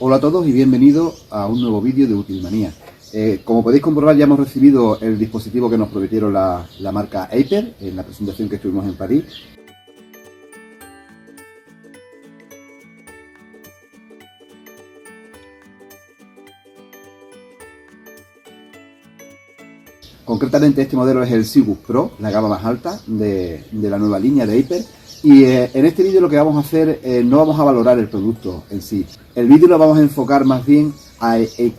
Hola a todos y bienvenidos a un nuevo vídeo de Utilmanía. Como podéis comprobar, ya hemos recibido el dispositivo que nos prometieron la marca Aiper en la presentación que estuvimos en París. Concretamente este modelo es el Sigus Pro, la gama más alta de la nueva línea de Aiper. Y en este vídeo lo que vamos a hacer, no vamos a valorar el producto en sí. El vídeo lo vamos a enfocar más bien a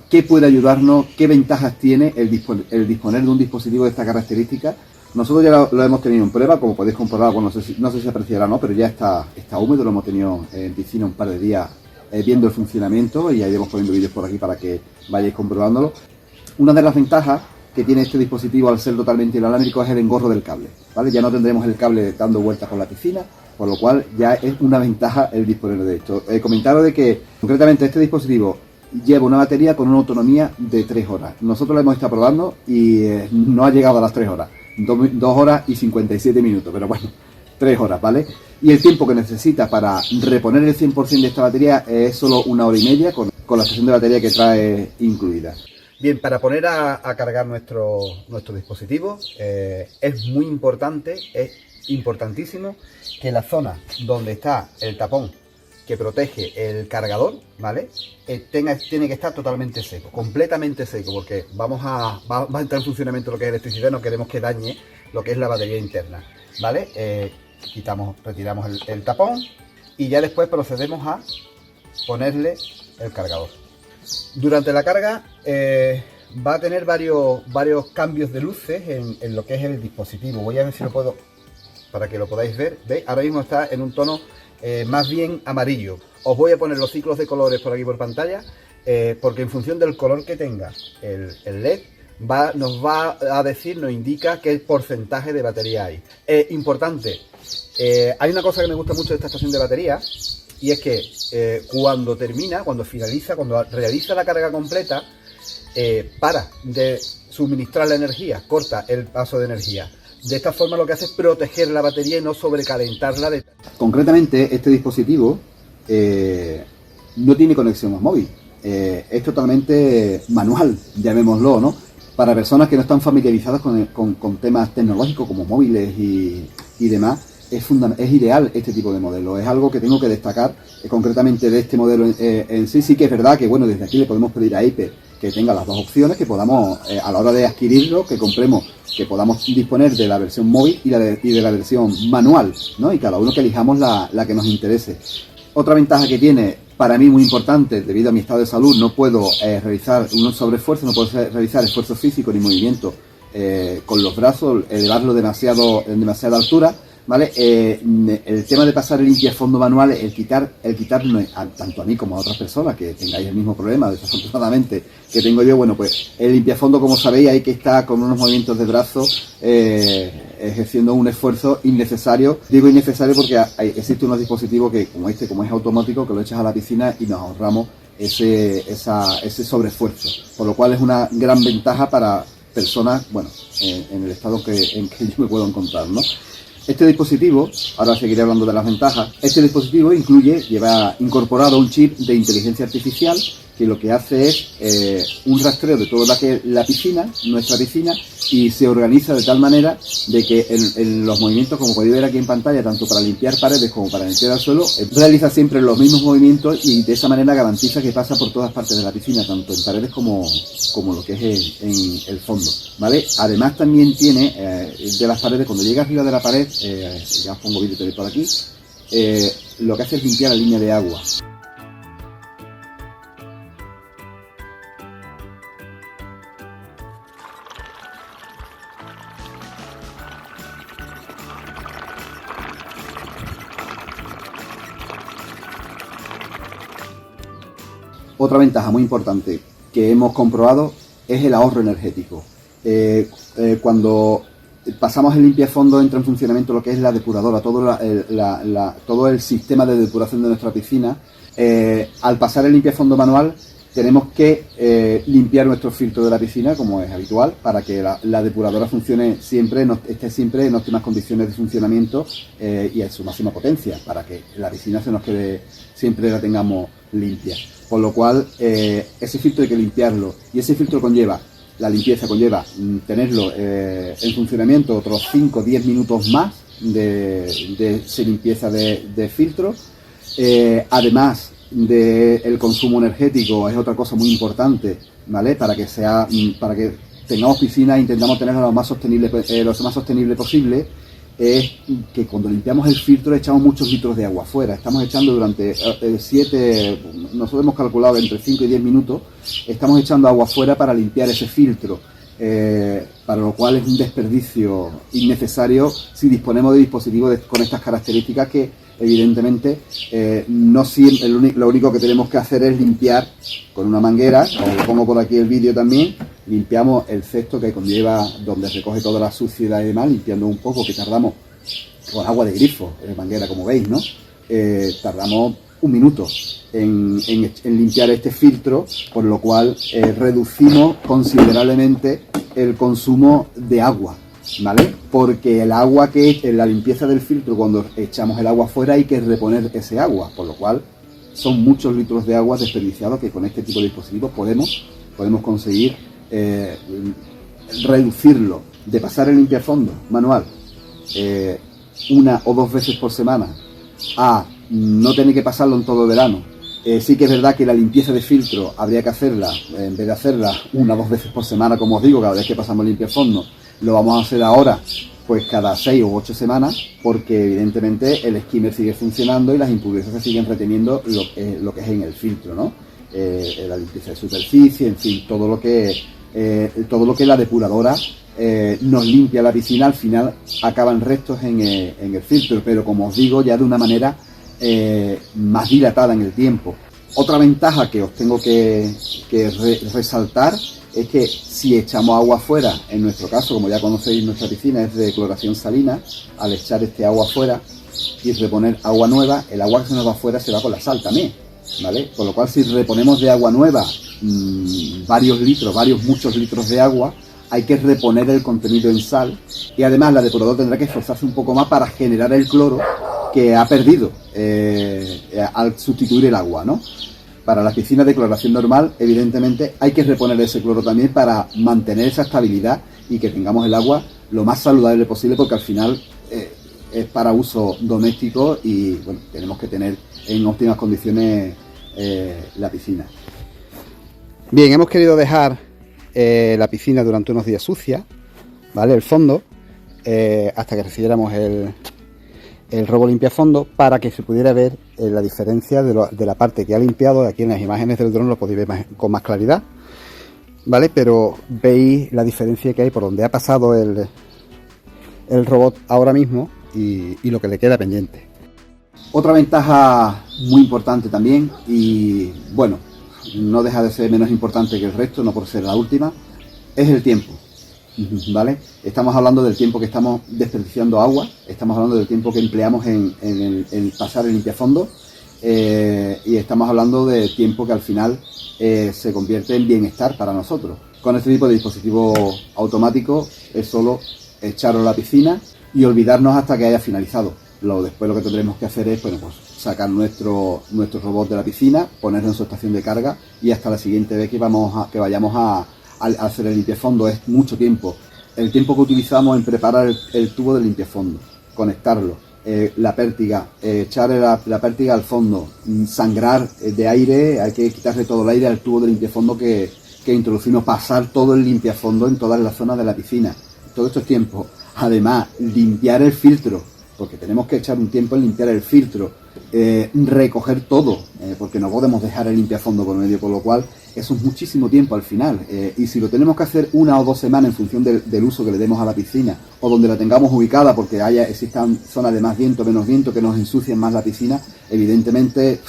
qué puede ayudarnos, qué ventajas tiene el disponer de un dispositivo de esta característica. Nosotros ya lo hemos tenido en prueba, como podéis comprobar, bueno, no sé si apreciará o no, pero ya está húmedo, lo hemos tenido en piscina un par de días viendo el funcionamiento y ya iremos poniendo vídeos por aquí para que vayáis comprobándolo. Una de las ventajas que tiene este dispositivo al ser totalmente inalámbrico es el engorro del cable, ¿vale? Ya no tendremos el cable dando vueltas por la piscina, por lo cual ya es una ventaja el disponer de esto. Comentaros de que concretamente este dispositivo lleva una batería con una autonomía de 3 horas. Nosotros lo hemos estado probando y no ha llegado a las 3 horas, 2 horas y 57 minutos, pero bueno, 3 horas, ¿vale? Y el tiempo que necesita para reponer el 100% de esta batería es solo 1 hora y media con la estación de batería que trae incluida. Bien, para poner a cargar nuestro dispositivo es muy importante, es importantísimo que la zona donde está el tapón que protege el cargador, ¿vale? Tiene que estar totalmente seco, completamente seco, porque va a entrar en funcionamiento lo que es electricidad y no queremos que dañe lo que es la batería interna, ¿vale? Retiramos el tapón y ya después procedemos a ponerle el cargador. Durante la carga va a tener varios cambios de luces en lo que es el dispositivo. Voy a ver si lo puedo, para que lo podáis ver. ¿Veis? Ahora mismo está en un tono más bien amarillo. Os voy a poner los ciclos de colores por aquí por pantalla, porque en función del color que tenga el LED, nos va a decir, nos indica qué porcentaje de batería hay. Importante, hay una cosa que me gusta mucho de esta estación de batería, y es que cuando realiza la carga completa, para de suministrar la energía, corta el paso de energía. De esta forma lo que hace es proteger la batería y no sobrecalentarla. Concretamente, este dispositivo no tiene conexión a móvil. Es totalmente manual, llamémoslo, ¿no? Para personas que no están familiarizadas con temas tecnológicos como móviles y demás, es ideal este tipo de modelo. Es algo que tengo que destacar concretamente de este modelo en sí. Sí que es verdad que, bueno, desde aquí le podemos pedir a Aiper que tenga las dos opciones, que podamos, a la hora de adquirirlo, que podamos disponer de la versión móvil y de la versión manual, ¿no? Y cada uno que elijamos la que nos interese. Otra ventaja que tiene, para mí muy importante, debido a mi estado de salud, no puedo realizar un sobreesfuerzo, no puedo realizar esfuerzo físico ni movimiento con los brazos, elevarlo en demasiada altura, ¿vale? El tema de pasar el limpiafondo manual, el quitar tanto a mí como a otras personas que tengáis el mismo problema, desafortunadamente, que tengo yo, bueno, pues el limpiafondo, como sabéis, hay que estar con unos movimientos de brazo ejerciendo un esfuerzo innecesario. Digo innecesario porque existen unos dispositivos que, como es automático, que lo echas a la piscina y nos ahorramos ese sobreesfuerzo, por lo cual es una gran ventaja para personas, bueno, en el estado en que yo me puedo encontrar, ¿no? Este dispositivo, ahora seguiré hablando de las ventajas, este dispositivo lleva incorporado un chip de inteligencia artificial que lo que hace es un rastreo de toda la piscina, nuestra piscina, y se organiza de tal manera de que en los movimientos, como podéis ver aquí en pantalla, tanto para limpiar paredes como para limpiar el suelo, realiza siempre los mismos movimientos y de esa manera garantiza que pasa por todas partes de la piscina, tanto en paredes como lo que es en el fondo, ¿vale? Además también tiene de las paredes, cuando llega arriba de la pared, ya os pongo vídeo por aquí, lo que hace es limpiar la línea de agua. Otra ventaja muy importante que hemos comprobado es el ahorro energético. Cuando pasamos el limpiafondo, entra en funcionamiento lo que es la depuradora, todo el sistema de depuración de nuestra piscina. Al pasar el limpiafondo manual, tenemos que limpiar nuestro filtro de la piscina, como es habitual, para que la depuradora funcione siempre, esté siempre en óptimas condiciones de funcionamiento y a su máxima potencia, para que la piscina se nos quede, siempre la tengamos limpia. Por lo cual, ese filtro hay que limpiarlo, y ese filtro la limpieza conlleva tenerlo en funcionamiento otros 5 o 10 minutos más de limpieza de filtro. Además del consumo energético, es otra cosa muy importante, ¿vale? Para que tengamos piscina, intentamos tenerla lo más sostenible posible. Es que cuando limpiamos el filtro echamos muchos litros de agua fuera. Estamos echando durante 7, nosotros hemos calculado entre 5 y 10 minutos, estamos echando agua fuera para limpiar ese filtro, para lo cual es un desperdicio innecesario si disponemos de dispositivos con estas características que evidentemente no siempre, lo único que tenemos que hacer es limpiar con una manguera, como lo pongo por aquí el vídeo también. Limpiamos el cesto que conlleva, donde recoge toda la suciedad y demás, limpiando un poco, que tardamos con agua de grifo, manguera como veis, ¿no? Tardamos 1 minuto en limpiar este filtro, por lo cual reducimos considerablemente el consumo de agua, ¿vale? Porque el agua en la limpieza del filtro, cuando echamos el agua fuera, hay que reponer ese agua, por lo cual son muchos litros de agua desperdiciados que con este tipo de dispositivos podemos conseguir reducirlo. De pasar el limpiafondo manual 1 o 2 veces por semana a no tener que pasarlo en todo el verano. Sí que es verdad que la limpieza de filtro habría que hacerla, en vez de hacerla 1 o 2 veces por semana, como os digo, cada vez que pasamos el limpiafondo, lo vamos a hacer ahora pues cada 6 o 8 semanas, porque evidentemente el skimmer sigue funcionando y las impurezas se siguen reteniendo lo que es en el filtro, ¿no? La limpieza de superficie, en fin, todo lo que la depuradora nos limpia la piscina, al final acaban restos en el filtro, pero como os digo, ya de una manera más dilatada en el tiempo. Otra ventaja que os tengo que resaltar es que si echamos agua fuera, en nuestro caso, como ya conocéis, nuestra piscina es de cloración salina, al echar este agua fuera y reponer agua nueva, el agua que se nos va afuera se va con la sal también, ¿vale? Con lo cual, si reponemos de agua nueva muchos litros de agua, hay que reponer el contenido en sal, y además la depuradora tendrá que esforzarse un poco más para generar el cloro que ha perdido al sustituir el agua, ¿no? Para las piscinas de cloración normal, evidentemente, hay que reponer ese cloro también para mantener esa estabilidad y que tengamos el agua lo más saludable posible, porque al final es para uso doméstico y bueno, tenemos que tener en óptimas condiciones la piscina. Bien, hemos querido dejar la piscina durante unos días sucia, ¿vale? El fondo, hasta que recibiéramos el robo limpiafondo, para que se pudiera ver la diferencia de la parte que ha limpiado. Aquí en las imágenes del dron lo podéis ver con más claridad, ¿vale? Pero veis la diferencia que hay por donde ha pasado el robot ahora mismo y lo que le queda pendiente. Otra ventaja muy importante también, y bueno, no deja de ser menos importante que el resto, no por ser la última, es el tiempo, ¿vale? Estamos hablando del tiempo que estamos desperdiciando agua, estamos hablando del tiempo que empleamos en pasar el limpiafondo, y estamos hablando de tiempo que al final se convierte en bienestar para nosotros. Con este tipo de dispositivo automático es solo echarlo a la piscina y olvidarnos hasta que haya finalizado. Después lo que tendremos que hacer es, bueno, pues sacar nuestro robot de la piscina, ponerlo en su estación de carga, y hasta la siguiente vez que vayamos a hacer el limpiafondo. Es mucho tiempo. El tiempo que utilizamos en preparar el tubo de limpiafondo, conectarlo, la pértiga, echar la pértiga al fondo, sangrar de aire, hay que quitarle todo el aire al tubo de limpiafondo que introducimos, pasar todo el limpiafondo en todas las zonas de la piscina. Todo esto es tiempo. Además, limpiar el filtro, porque tenemos que echar un tiempo en limpiar el filtro, recoger todo, porque no podemos dejar el limpiafondo por medio, por lo cual eso es muchísimo tiempo al final, y si lo tenemos que hacer 1 o 2 semanas en función del uso que le demos a la piscina, o donde la tengamos ubicada, porque existan zonas de más viento, menos viento, que nos ensucien más la piscina, evidentemente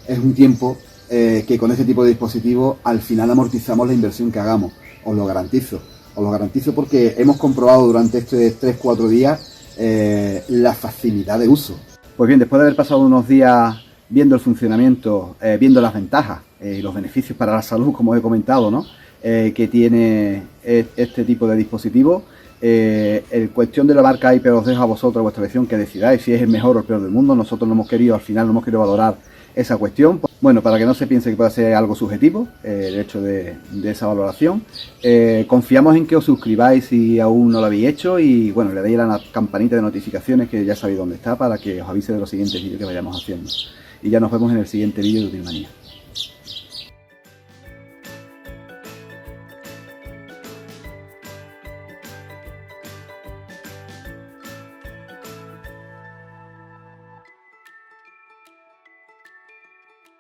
es un tiempo que con este tipo de dispositivos al final amortizamos la inversión que hagamos. Os lo garantizo porque hemos comprobado durante estos 3-4 días la facilidad de uso. Pues bien, después de haber pasado unos días viendo el funcionamiento, viendo las ventajas los beneficios para la salud, como he comentado, ¿no? Que tiene este tipo de dispositivo. En cuestión de la marca Hyper os dejo a vosotros vuestra elección, que decidáis si es el mejor o el peor del mundo. Nosotros no hemos querido, al final no hemos querido valorar esa cuestión. Bueno, para que no se piense que pueda ser algo subjetivo el hecho de esa valoración. Confiamos en que os suscribáis si aún no lo habéis hecho y bueno, le deis a la campanita de notificaciones, que ya sabéis dónde está, para que os avise de los siguientes vídeos que vayamos haciendo. Y ya nos vemos en el siguiente vídeo de Utilmanía.